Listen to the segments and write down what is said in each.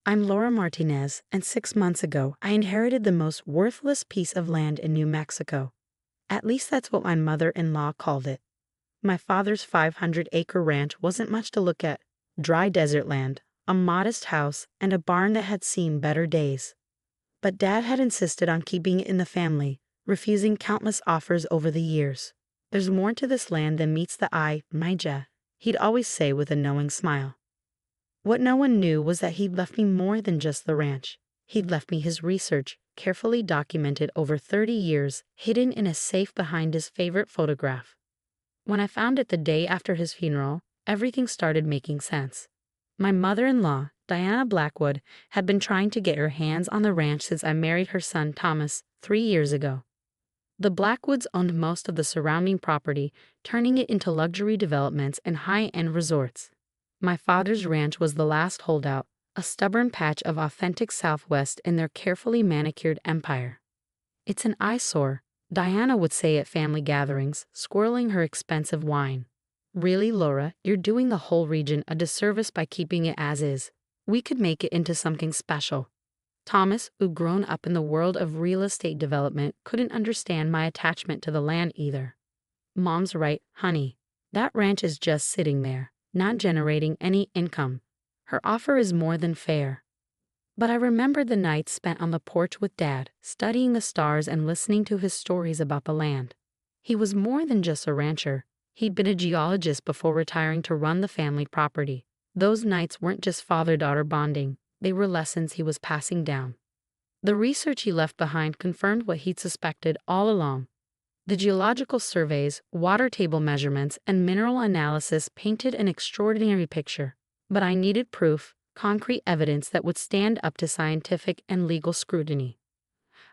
I'm Laura Martinez, and 6 months ago, I inherited the most worthless piece of land in New Mexico. At least that's what my mother-in-law called it. My father's 500-acre ranch wasn't much to look at. Dry desert land, a modest house, and a barn that had seen better days. But Dad had insisted on keeping it in the family, refusing countless offers over the years. There's more to this land than meets the eye, Maija, he'd always say with a knowing smile. What no one knew was that he'd left me more than just the ranch. He'd left me his research, carefully documented over 30 years, hidden in a safe behind his favorite photograph. When I found it the day after his funeral, everything started making sense. My mother-in-law, Diana Blackwood, had been trying to get her hands on the ranch since I married her son Thomas 3 years ago. The Blackwoods owned most of the surrounding property, turning it into luxury developments and high-end resorts. My father's ranch was the last holdout, a stubborn patch of authentic Southwest in their carefully manicured empire. "It's an eyesore," Diana would say at family gatherings, swirling her expensive wine. "Really, Laura, you're doing the whole region a disservice by keeping it as is. We could make it into something special." Thomas, who'd grown up in the world of real estate development, couldn't understand my attachment to the land either. "Mom's right, honey. That ranch is just sitting there, not generating any income. Her offer is more than fair." But I remembered the nights spent on the porch with Dad, studying the stars and listening to his stories about the land. He was more than just a rancher. He'd been a geologist before retiring to run the family property. Those nights weren't just father-daughter bonding, they were lessons he was passing down. The research he left behind confirmed what he'd suspected all along. The geological surveys, water table measurements, and mineral analysis painted an extraordinary picture. But I needed proof, concrete evidence that would stand up to scientific and legal scrutiny.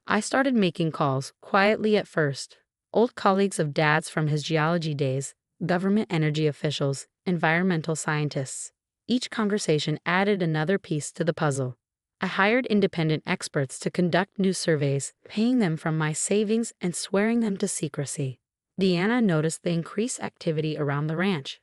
I started making calls, quietly at first. Old colleagues of Dad's from his geology days, government energy officials, environmental scientists. Each conversation added another piece to the puzzle. I hired independent experts to conduct new surveys, paying them from my savings and swearing them to secrecy. Deanna noticed the increased activity around the ranch.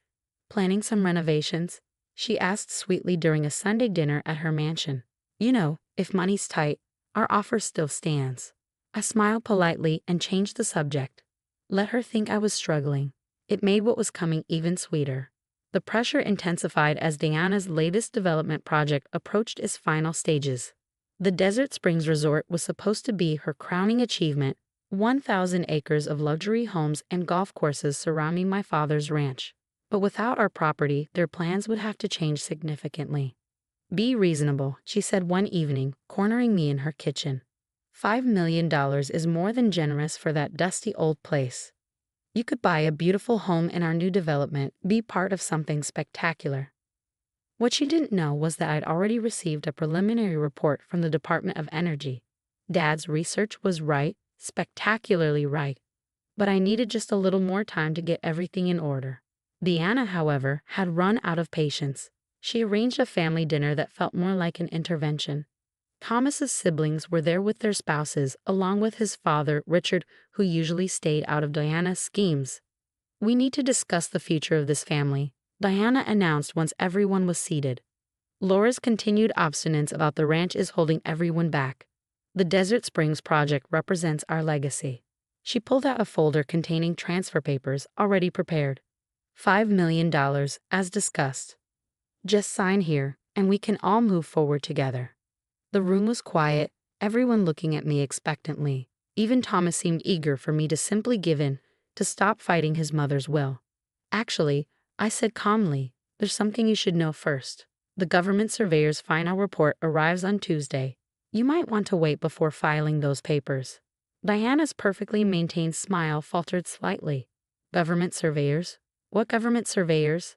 "Planning some renovations?" she asked sweetly during a Sunday dinner at her mansion. "You know, if money's tight, our offer still stands." I smiled politely and changed the subject. Let her think I was struggling. It made what was coming even sweeter. The pressure intensified as Diana's latest development project approached its final stages. The Desert Springs Resort was supposed to be her crowning achievement, 1,000 acres of luxury homes and golf courses surrounding my father's ranch. But without our property, their plans would have to change significantly. "Be reasonable," she said one evening, cornering me in her kitchen. $5 million is more than generous for that dusty old place. You could buy a beautiful home in our new development, be part of something spectacular." What she didn't know was that I'd already received a preliminary report from the Department of Energy. Dad's research was right, spectacularly right. But I needed just a little more time to get everything in order. Deanna, however, had run out of patience. She arranged a family dinner that felt more like an intervention. Thomas's siblings were there with their spouses, along with his father, Richard, who usually stayed out of Diana's schemes. "We need to discuss the future of this family," Diana announced once everyone was seated. "Laura's continued obstinance about the ranch is holding everyone back. The Desert Springs project represents our legacy." She pulled out a folder containing transfer papers already prepared. $5 million, as discussed. "Just sign here, and we can all move forward together." The room was quiet, everyone looking at me expectantly. Even Thomas seemed eager for me to simply give in, to stop fighting his mother's will. "Actually," I said calmly, "there's something you should know first. The government surveyor's final report arrives on Tuesday. You might want to wait before filing those papers." Diana's perfectly maintained smile faltered slightly. "Government surveyors? What government surveyors?"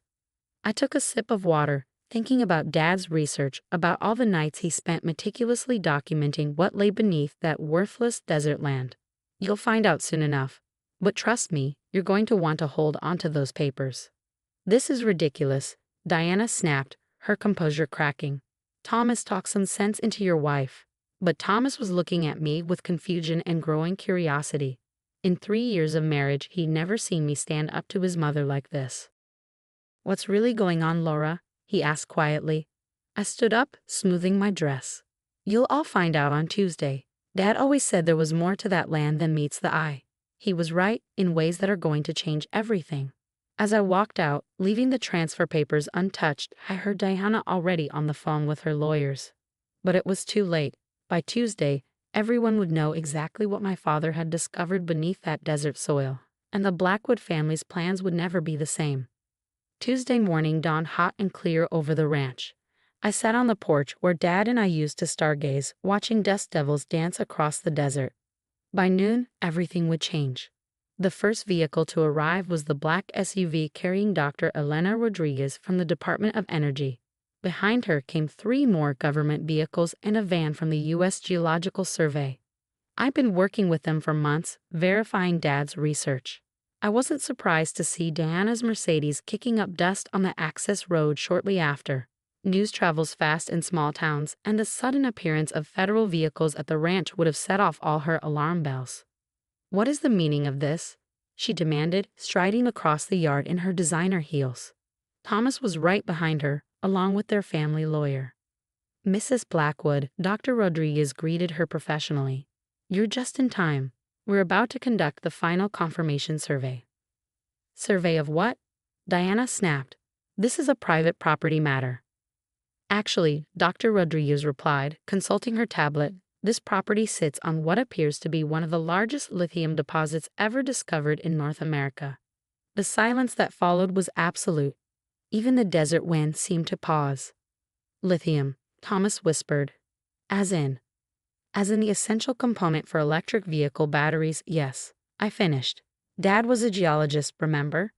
I took a sip of water, thinking about Dad's research, about all the nights he spent meticulously documenting what lay beneath that worthless desert land. "You'll find out soon enough. But trust me, you're going to want to hold onto those papers." "This is ridiculous," Diana snapped, her composure cracking. "Thomas, talk some sense into your wife." But Thomas was looking at me with confusion and growing curiosity. In 3 years of marriage, he'd never seen me stand up to his mother like this. "What's really going on, Laura?" he asked quietly. I stood up, smoothing my dress. You'll all find out on Tuesday. Dad always said there was more to that land than meets the eye. He was right, in ways that are going to change everything. As I walked out, leaving the transfer papers untouched, I heard Diana already on the phone with her lawyers. But it was too late. By Tuesday, everyone would know exactly what my father had discovered beneath that desert soil, and the Blackwood family's plans would never be the same. Tuesday morning dawned hot and clear over the ranch. I sat on the porch where Dad and I used to stargaze, watching dust devils dance across the desert. By noon, everything would change. The first vehicle to arrive was the black SUV carrying Dr. Elena Rodriguez from the Department of Energy. Behind her came 3 more government vehicles and a van from the U.S. Geological Survey. I'd been working with them for months, verifying Dad's research. I wasn't surprised to see Diana's Mercedes kicking up dust on the access road shortly after. News travels fast in small towns, and the sudden appearance of federal vehicles at the ranch would have set off all her alarm bells. "What is the meaning of this?" she demanded, striding across the yard in her designer heels. Thomas was right behind her, along with their family lawyer. "Mrs. Blackwood," Dr. Rodriguez greeted her professionally. "You're just in time. We're about to conduct the final confirmation survey." "Survey of what?" Diana snapped. "This is a private property matter." "Actually," Dr. Rodriguez replied, consulting her tablet, "this property sits on what appears to be one of the largest lithium deposits ever discovered in North America." The silence that followed was absolute. Even the desert wind seemed to pause. "Lithium," Thomas whispered. As in the essential component for electric vehicle batteries, yes. I finished. Dad was a geologist, remember?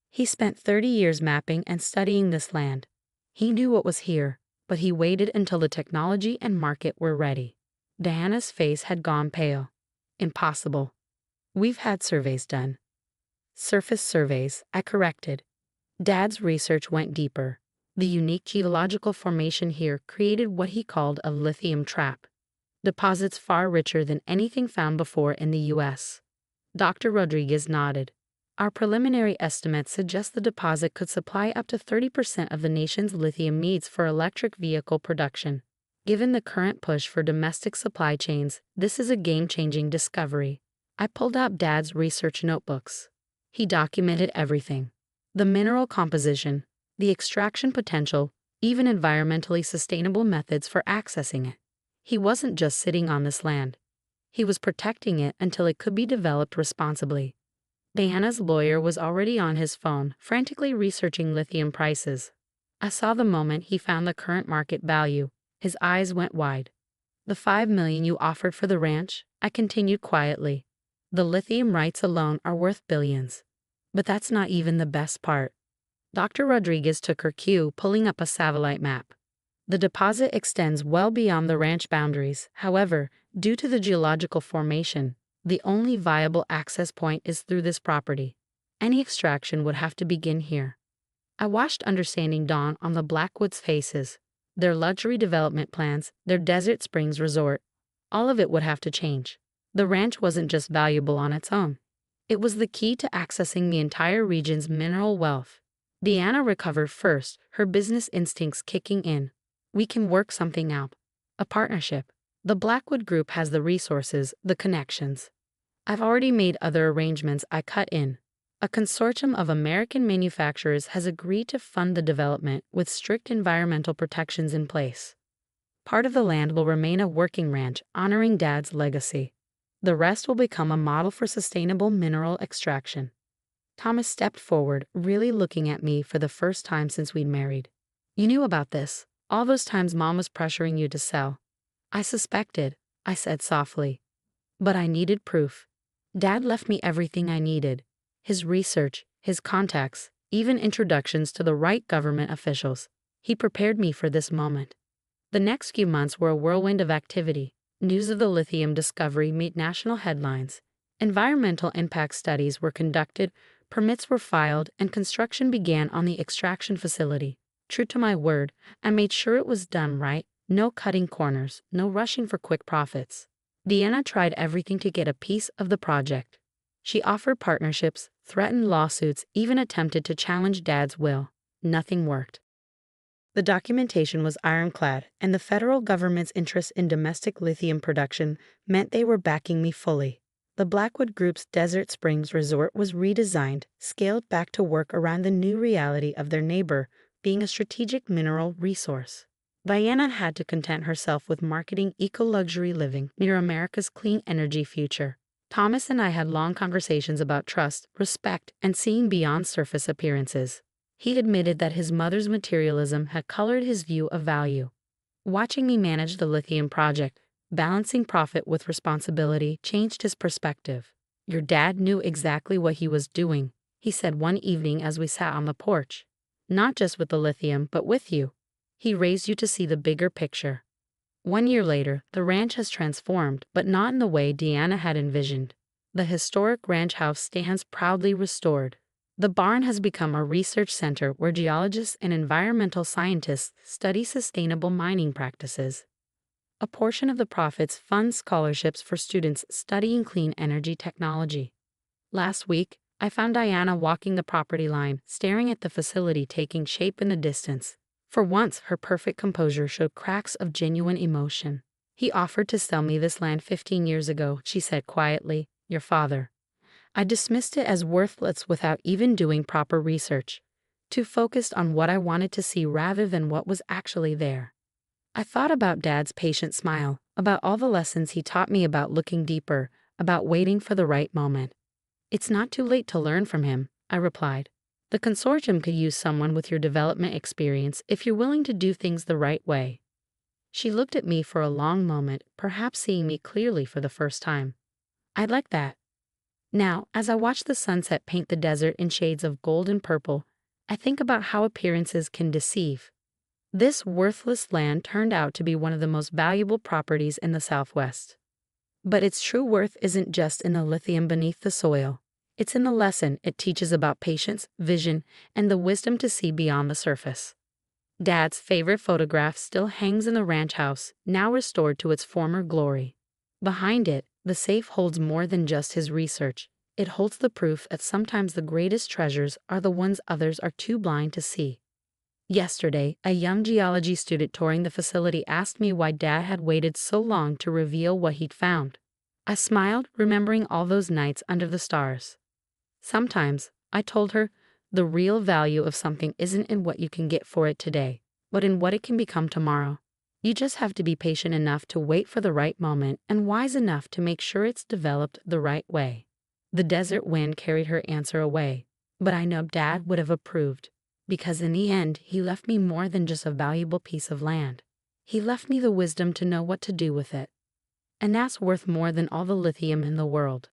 He spent 30 years mapping and studying this land. He knew what was here, but he waited until the technology and market were ready. Diana's face had gone pale. "Impossible. We've had surveys done." "Surface surveys," I corrected. Dad's research went deeper. The unique geological formation here created what he called a lithium trap. Deposits far richer than anything found before in the U.S. Dr. Rodriguez nodded. "Our preliminary estimates suggest the deposit could supply up to 30% of the nation's lithium needs for electric vehicle production. Given the current push for domestic supply chains, this is a game-changing discovery." I pulled out Dad's research notebooks. He documented everything. The mineral composition, the extraction potential, even environmentally sustainable methods for accessing it. He wasn't just sitting on this land. He was protecting it until it could be developed responsibly. Diana's lawyer was already on his phone, frantically researching lithium prices. I saw the moment he found the current market value. His eyes went wide. "The $5 million you offered for the ranch," I continued quietly. "The lithium rights alone are worth billions. But that's not even the best part." Dr. Rodriguez took her cue, pulling up a satellite map. "The deposit extends well beyond the ranch boundaries. However, due to the geological formation, the only viable access point is through this property. Any extraction would have to begin here." I watched understanding dawn on the Blackwoods' faces. Their luxury development plans, their Desert Springs resort, all of it would have to change. The ranch wasn't just valuable on its own. It was the key to accessing the entire region's mineral wealth. Diana recovered first, her business instincts kicking in. "We can work something out. A partnership. The Blackwood Group has the resources, the connections. I've already made other arrangements," I cut in. "A consortium of American manufacturers has agreed to fund the development with strict environmental protections in place. Part of the land will remain a working ranch, honoring Dad's legacy. The rest will become a model for sustainable mineral extraction." Thomas stepped forward, really looking at me for the first time since we'd married. "You knew about this, all those times Mom was pressuring you to sell." "I suspected," I said softly. "But I needed proof. Dad left me everything I needed. His research, his contacts, even introductions to the right government officials. He prepared me for this moment." The next few months were a whirlwind of activity. News of the lithium discovery made national headlines. Environmental impact studies were conducted, permits were filed, and construction began on the extraction facility. True to my word, I made sure it was done right, no cutting corners, no rushing for quick profits. Diana tried everything to get a piece of the project. She offered partnerships, threatened lawsuits, even attempted to challenge Dad's will. Nothing worked. The documentation was ironclad, and the federal government's interest in domestic lithium production meant they were backing me fully. The Blackwood Group's Desert Springs resort was redesigned, scaled back to work around the new reality of their neighbor being a strategic mineral resource. Diana had to content herself with marketing eco-luxury living near America's clean energy future. Thomas and I had long conversations about trust, respect, and seeing beyond surface appearances. He admitted that his mother's materialism had colored his view of value. Watching me manage the lithium project, balancing profit with responsibility, changed his perspective. "Your dad knew exactly what he was doing," he said one evening as we sat on the porch. "Not just with the lithium, but with you. He raised you to see the bigger picture." 1 year later, the ranch has transformed, but not in the way Deanna had envisioned. The historic ranch house stands proudly restored. The barn has become a research center where geologists and environmental scientists study sustainable mining practices. A portion of the profits funds scholarships for students studying clean energy technology. Last week, I found Diana walking the property line, staring at the facility taking shape in the distance. For once, her perfect composure showed cracks of genuine emotion. "He offered to sell me this land 15 years ago," she said quietly. "Your father." I dismissed it as worthless without even doing proper research, too focused on what I wanted to see rather than what was actually there. I thought about Dad's patient smile, about all the lessons he taught me about looking deeper, about waiting for the right moment. "It's not too late to learn from him," I replied. "The consortium could use someone with your development experience if you're willing to do things the right way." She looked at me for a long moment, perhaps seeing me clearly for the first time. "I'd like that." Now, as I watch the sunset paint the desert in shades of gold and purple, I think about how appearances can deceive. This worthless land turned out to be one of the most valuable properties in the Southwest. But its true worth isn't just in the lithium beneath the soil. It's in the lesson it teaches about patience, vision, and the wisdom to see beyond the surface. Dad's favorite photograph still hangs in the ranch house, now restored to its former glory. Behind it, the safe holds more than just his research. It holds the proof that sometimes the greatest treasures are the ones others are too blind to see. Yesterday, a young geology student touring the facility asked me why Dad had waited so long to reveal what he'd found. I smiled, remembering all those nights under the stars. "Sometimes," I told her, "the real value of something isn't in what you can get for it today, but in what it can become tomorrow. You just have to be patient enough to wait for the right moment and wise enough to make sure it's developed the right way." The desert wind carried her answer away, but I know Dad would have approved, because in the end, he left me more than just a valuable piece of land. He left me the wisdom to know what to do with it. And that's worth more than all the lithium in the world.